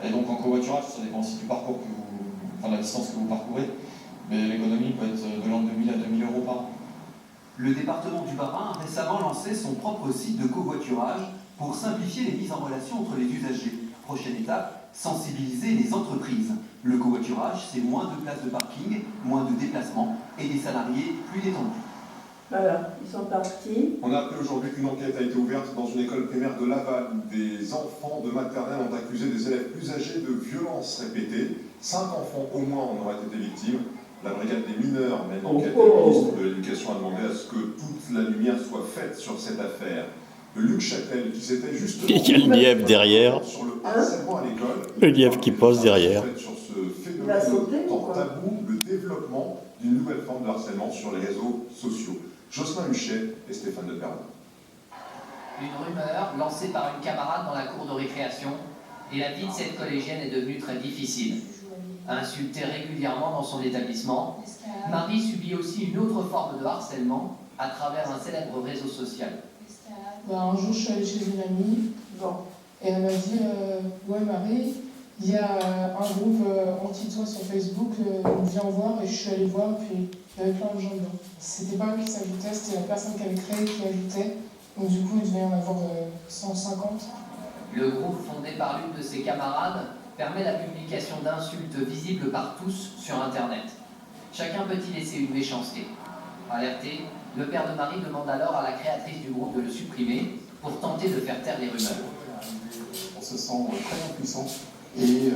Et donc en covoiturage, ça dépend aussi du parcours de la distance que vous parcourez, mais l'économie peut être de l'ordre de 1000 à 2000 euros par an. Le département du Bas-Rhin a récemment lancé son propre site de covoiturage pour simplifier les mises en relation entre les usagers. Prochaine étape, sensibiliser les entreprises. Le covoiturage, c'est moins de places de parking, moins de déplacements et des salariés plus détendus. Voilà, ils sont partis. On a appris aujourd'hui qu'une enquête a été ouverte dans une école primaire de Laval où des enfants de maternelle ont accusé des élèves plus âgés de violences répétées. 5 enfants au moins en auraient été victimes. La brigade des mineurs mène l'enquête. Le ministre de l'Éducation a demandé à ce que toute la lumière soit faite sur cette affaire. Luc Châtel, qui s'était justement... Il y a le lièvre derrière. Sur le harcèlement à l'école. Le lièvre qui pose derrière. Sur ce phénomène tant tabou, le développement d'une nouvelle forme de harcèlement sur les réseaux sociaux. Jocelyn Huchet et Stéphane de Perron. Une rumeur lancée par une camarade dans la cour de récréation, et la vie de cette collégienne est devenue très difficile. Insultée régulièrement dans son établissement, Marie subit aussi une autre forme de harcèlement à travers un célèbre réseau social. Un jour, je suis allée chez une amie, et elle m'a dit ouais Marie, il y a un groupe anti-toi sur Facebook, viens voir, et je suis allée voir, puis il y avait plein de gens dedans. C'était pas eux qui s'ajoutaient, c'était la personne qui avait créé qui ajoutait, donc du coup il devait y en avoir 150. Le groupe fondé par l'une de ses camarades permet la publication d'insultes visibles par tous sur Internet. Chacun peut y laisser une méchanceté. Alerté, le père de Marie demande alors à la créatrice du groupe de le supprimer pour tenter de faire taire les rumeurs. On se sent très impuissant et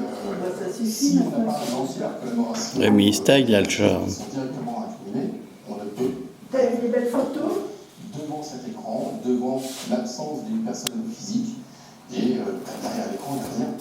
si on n'a pas lancé la collaboration, Le ministère, il a le charme. directement incriminé, on ne peut. T'as vu des belles photos? Devant cet écran, devant l'absence d'une personne physique et derrière l'écran, il n'y a rien.